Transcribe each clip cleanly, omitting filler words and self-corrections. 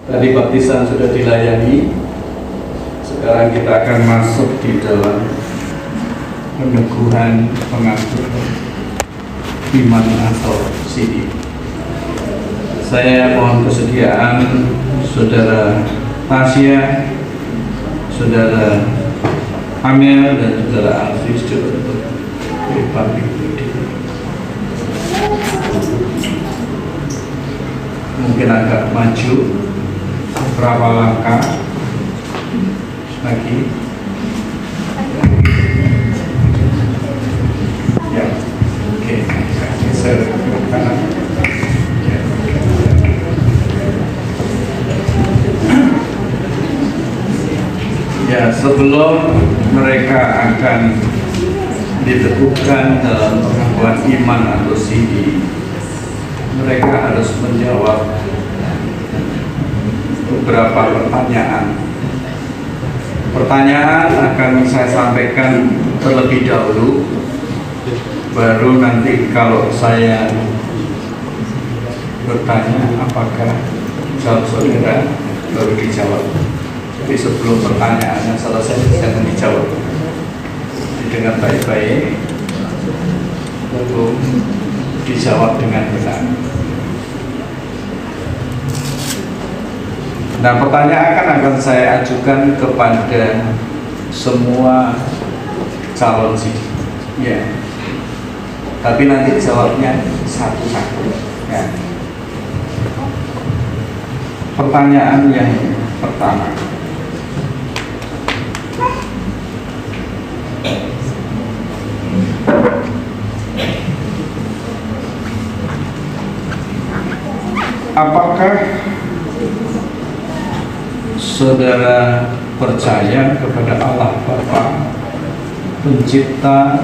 Tadi baptisan sudah dilayani. Sekarang kita akan masuk di dalam peneguhan pengatur iman atau CD. Saya mohon kesediaan Saudara Tasya, Saudara Amel, dan Saudara Alvis juga untuk public reading. Mungkin agak maju beberapa langkah lagi. Ya, oke. Geser ke kanan. Ya, sebelum mereka akan diteguhkan dalam pengakuan iman atau CD, mereka harus menjawab beberapa pertanyaan. Pertanyaan akan saya sampaikan terlebih dahulu, baru nanti kalau saya bertanya apakah jawab saudara baru dijawab. Tapi sebelum pertanyaannya selesai, saya akan dijawab. Didengar baik-baik, lalu dijawab dengan benar. Nah, pertanyaan akan saya ajukan kepada semua calon sih, ya. Tapi nanti jawabnya satu-satu. Ya. Pertanyaan yang pertama. Apakah saudara percaya kepada Allah Bapa, Pencipta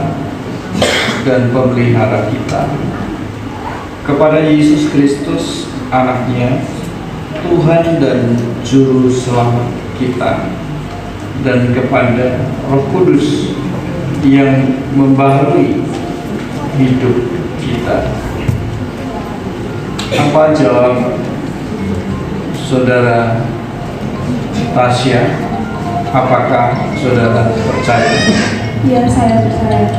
dan Pemelihara kita, kepada Yesus Kristus, Anaknya, Tuhan dan Juru Selamat kita, dan kepada Roh Kudus yang membaharui hidup kita? Apa jawab saudara Tasya? Apakah saudara percaya? Ya, saya percaya.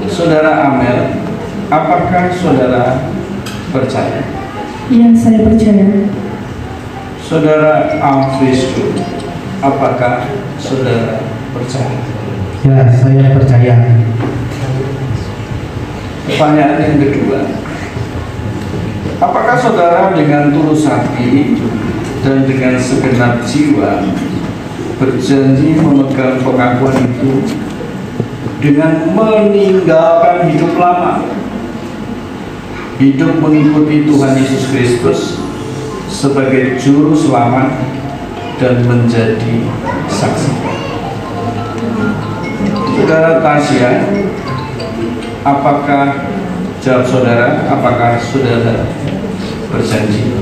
Saudara Amel, apakah saudara percaya? Ya, saya percaya. Saudara Alvis, apakah saudara percaya? Ya, saya percaya. Pertanyaan yang kedua, apakah saudara dengan tulus hati dan dengan segenap jiwa berjanji memegang pengakuan itu dengan meninggalkan hidup lama, hidup mengikuti Tuhan Yesus Kristus sebagai Juru Selamat dan menjadi saksi? Saudara Tasya, apakah jawab saudara? Apakah saudara berjanji?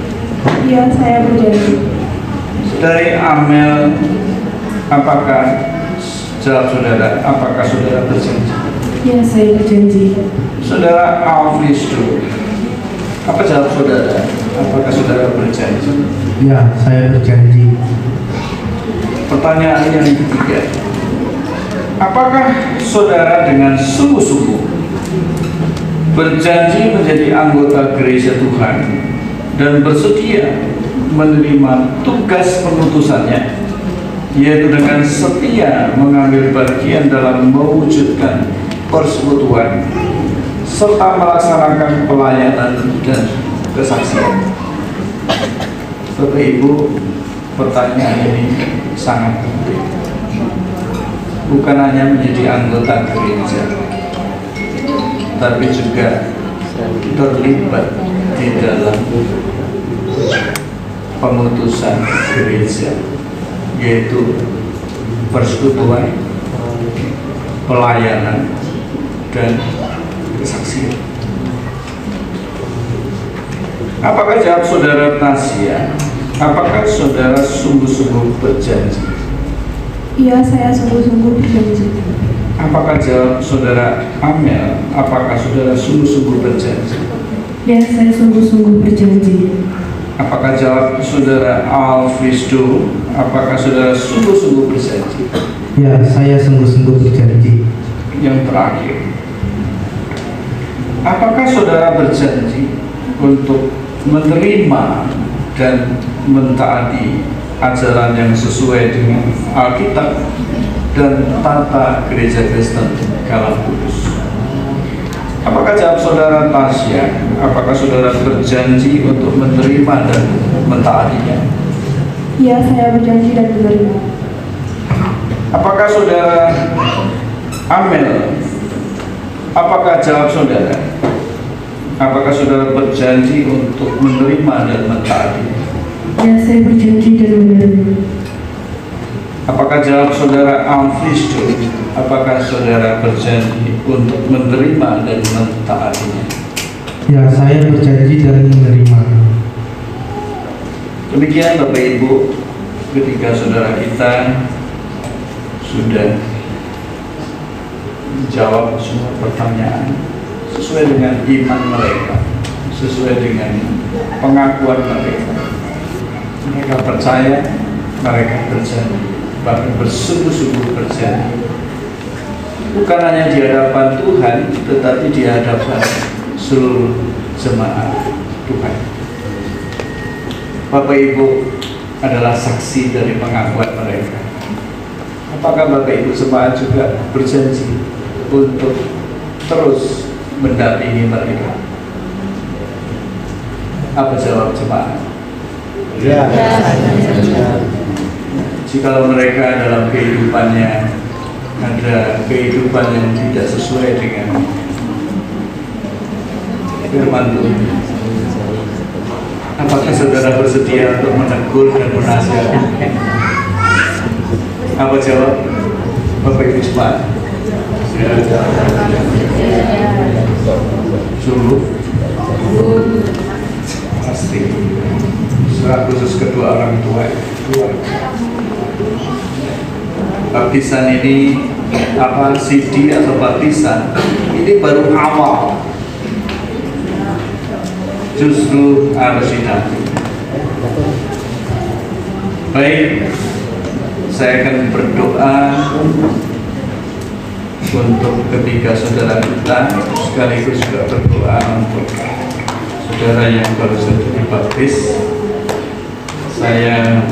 Ya, saya berjanji. Saudari Amel, apakah jawab saudara? Apakah saudara berjanji? Ya, saya berjanji. Saudara Alvis, apa jawab saudara? Apakah saudara berjanji? Ya, saya berjanji. Pertanyaan yang ketiga, apakah saudara dengan sungguh-sungguh berjanji menjadi anggota gereja Tuhan dan bersedia menerima tugas pengutusannya, yaitu dengan setia mengambil bagian dalam mewujudkan persekutuan serta melaksanakan pelayanan dan kesaksian? Bapak Ibu, pertanyaan ini sangat penting. Bukan hanya menjadi anggota gereja, tapi juga terlibat di dalam pengutusan gereja, yaitu persekutuan, pelayanan, dan kesaksian. Apakah jawab saudara Tasya? Apakah saudara sungguh-sungguh berjanji? Iya, saya sungguh-sungguh berjanji. Apakah jawab saudara Amel? Apakah saudara sungguh-sungguh berjanji? Ya, saya sungguh-sungguh berjanji. Apakah jawab saudara Alfristo? Apakah saudara sungguh-sungguh berjanji? Ya, saya sungguh-sungguh berjanji. Yang terakhir, apakah saudara berjanji untuk menerima dan mentaati ajaran yang sesuai dengan Alkitab dan tata gereja Kristen Kalam Kudus? Apakah jawab saudara Tasya? Apakah saudara berjanji untuk menerima dan mentaatinya? Ya, saya berjanji dan menerima. Apakah saudara Amel? Apakah jawab saudara? Apakah saudara berjanji untuk menerima dan mentaatinya? Ya, saya berjanji dan menerima. Apakah jawab saudara Alfristo? Apakah saudara berjanji untuk menerima dan mentaatinya? Ya, saya berjanji dan menerima. Demikian Bapak Ibu, ketika saudara kita sudah menjawab semua pertanyaan sesuai dengan iman mereka, sesuai dengan pengakuan mereka. Mereka percaya, mereka berjanji, bahkan bersungguh-sungguh berjanji. Bukan hanya di hadapan Tuhan, tetapi di hadapan seluruh jemaat Tuhan. Bapak Ibu adalah saksi dari pengakuan mereka. Apakah Bapak Ibu jemaat juga berjanji untuk terus mendampingi mereka? Apa jawab jemaat? Ya. Jikalau mereka dalam kehidupannya ada kehidupan yang tidak sesuai dengan firman Tuhan, apakah saudara bersedia untuk menegur dan menasihati? Apa jawab Bapak Ibu jemaat? Sungguh pasti. Surat khusus kedua orang tua. Baptisan ini CD atau baptisan ini baru awal, justru harus didampingi. Baik, saya akan berdoa untuk ketiga saudara kita, sekaligus juga berdoa untuk saudara yang baru saja dibaptis. Saya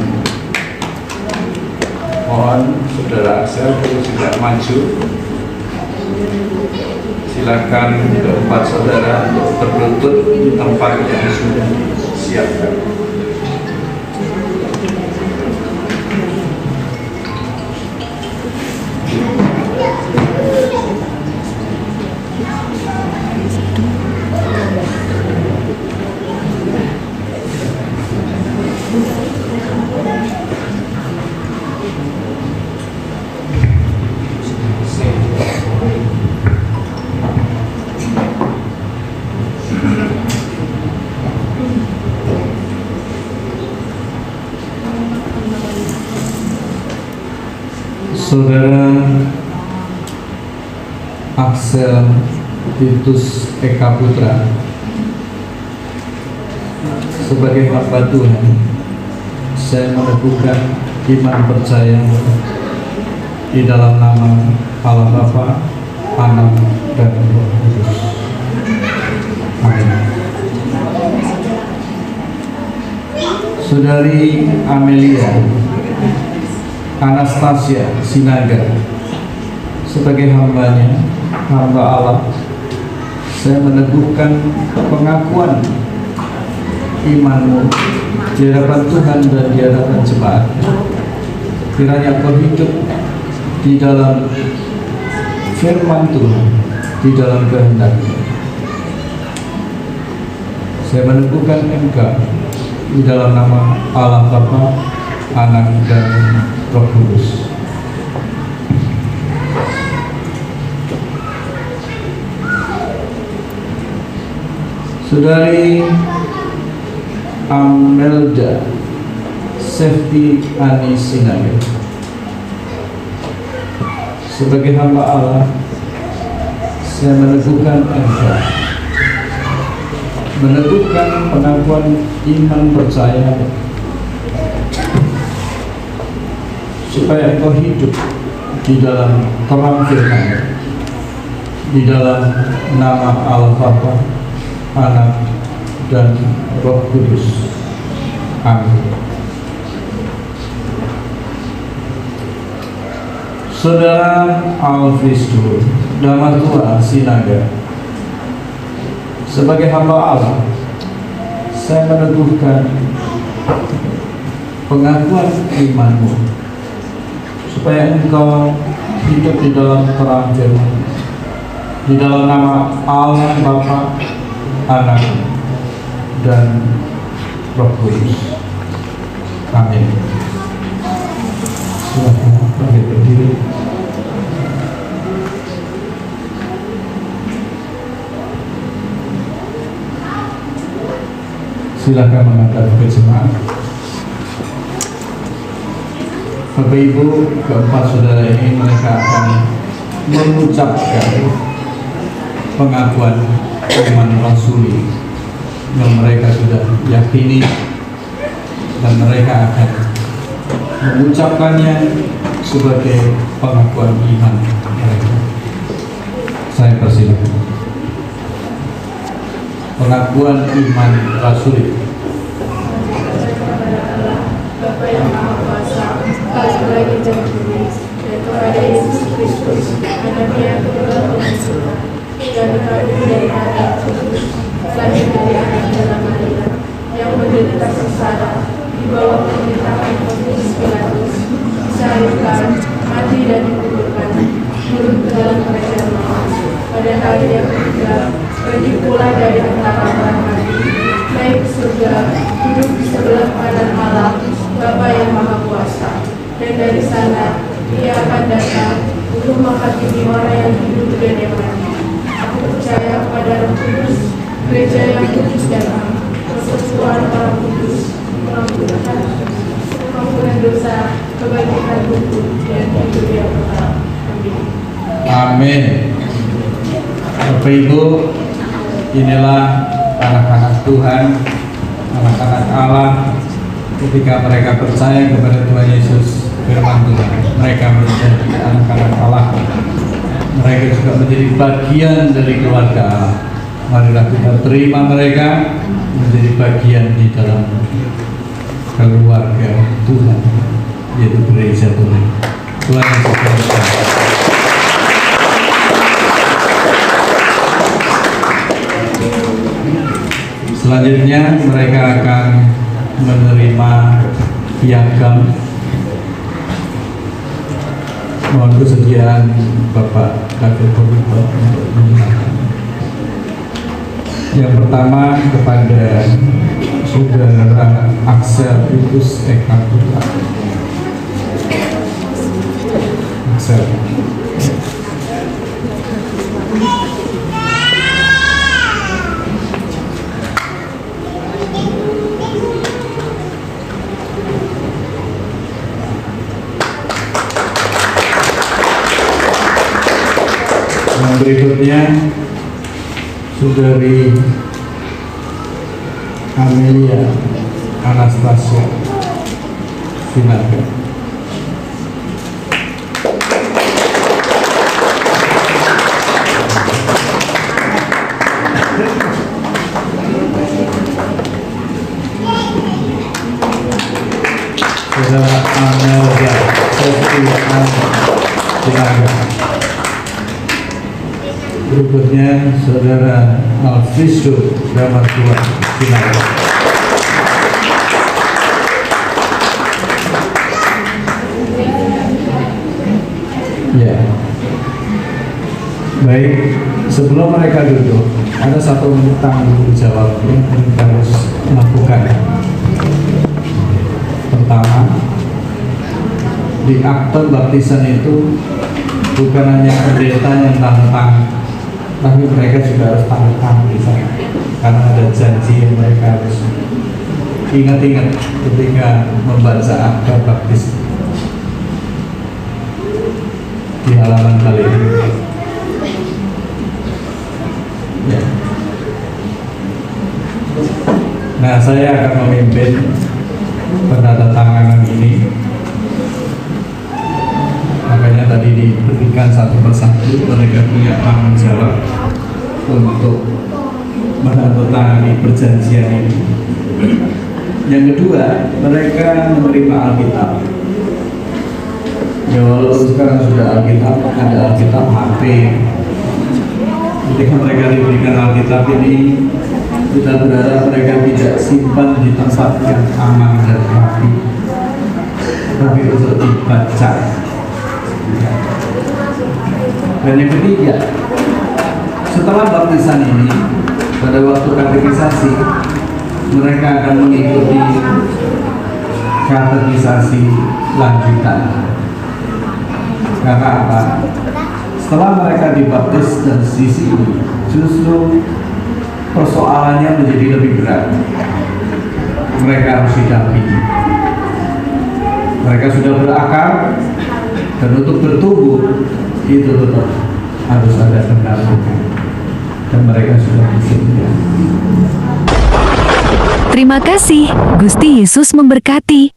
mohon saudara Axel juga maju. Silakan keempat saudara untuk berlutut di tempat yang sudah disiapkan. Saudara Axel Titus Eka Putra, sebagai hamba Tuhan, saya meneguhkan iman percaya di dalam nama Allah Bapa, Anak, dan Roh Kudus. Amin. Saudari Amelia Anastasia Sinaga, sebagai hambanya, hamba Allah, saya meneguhkan pengakuan imanmu di hadapan Tuhan dan di hadapan jemaat. Kiranya kau hidup di dalam firman Tuhan, di dalam kehendak-Nya. Saya meneguhkan engkau di dalam nama Allah Bapa, Anak, dan Roh Kudus. Saudari Amelda Safety Ani Sinaga, sebagai hamba Allah, saya meneguhkan engkau meneguhkan pengakuan iman percaya supaya engkau hidup di dalam terang firman, di dalam nama Allah Bapa, Anak, dan Roh Kudus. Amin. Saudara Alfristo Damatua Sinaga, sebagai hamba Allah, saya meneguhkan pengakuan imanmu supaya engkau hidup di dalam terang firman, di dalam nama Allah Bapa, Anak, dan Roh Kudus. Amin. Silakan bangkit berdiri. Silakan menghadap ke jemaat. Bapak Ibu, keempat saudara ini mereka akan mengucapkan pengakuan iman rasuli yang mereka sudah yakini, dan mereka akan mengucapkannya sebagai pengakuan iman mereka. Saya persilakan. Pengakuan iman rasuli. Bapa yang Maha Kuasa, sebagai janji dan kepada Yesus Kristus, anaknya yang kedua Tuhan, yang dikandung dari anak kudus, lahir dari anak dalam Maria, yang menderita sengsara di bawah pemerintahan Pontius Pilatus, disayangkan, mati dan dikuburkan, turun ke dalam kerajaan maut. Pada hari yang ketiga, pergi pula dari antara orang mati, naik ke surga, duduk di sebelah kanan Allah, Bapa yang Maha Kuasa, dan dari sana Ia akan datang untuk menghakimi orang yang hidup dan yang mati. Aku percaya kepada Roh Kudus, gereja yang kudus dan am, persekutuan orang kudus, pengampunan dosa, kebangkitan tubuh, dan hidup yang kekal. Amin. Amin. Bapak Ibu, inilah anak-anak Tuhan, anak-anak Allah. Ketika mereka percaya kepada Tuhan Yesus, firman Tuhan, mereka menjadi anak-anak Allah. Mereka juga menjadi bagian dari keluarga Allah. Marilah kita terima mereka menjadi bagian di dalam keluarga Tuhan, yaitu gereja Tuhan. Tuhan Yesus berkati. Selanjutnya mereka akan menerima piagam. Mohon kesediaan Bapak David Komuter untuk menyerahkan. Yang pertama kepada Saudara Axel Itus Eka Putra. Axel. Yang berikutnya Saudari Amelia Anastasia Sinaga. Saudara Amelia Sinaga. Berikutnya Saudara Alfristo Damatua Sinaga. Ya. Baik, sebelum mereka duduk, ada satu tanggung jawab yang kita harus lakukan. Pertama, di akte baptisan itu bukan hanya pendeta yang tanda tangan, tapi mereka juga harus tanda tangan di sana, karena ada janji yang mereka harus ingat-ingat ketika membaca akte baptis di halaman kali ini. Ya. Nah, saya akan memimpin penandatanganan ini. Makanya tadi diberikan satu persatu, mereka punya tanggung jawab untuk menandatangani perjanjian ini. Yang kedua, mereka menerima Alkitab. Ya walaupun sekarang sudah Alkitab, ada Alkitab HP. Ketika mereka diberikan Alkitab ini, kita berharap mereka tidak simpan di tempat yang aman dan rapi, tapi untuk dibaca. Dan yang ketiga, setelah baptisan ini, pada waktu katekisasi, mereka akan mengikuti katekisasi lanjutan. Karena apa? Setelah mereka dibaptis dan sisi ini, justru persoalannya menjadi lebih berat. Mereka harus didampingi. Mereka sudah berakar, dan untuk bertumbuh itu tetap harus ada pendampingan. Dan mereka sudah bersedia. Terima kasih, Gusti Yesus memberkati.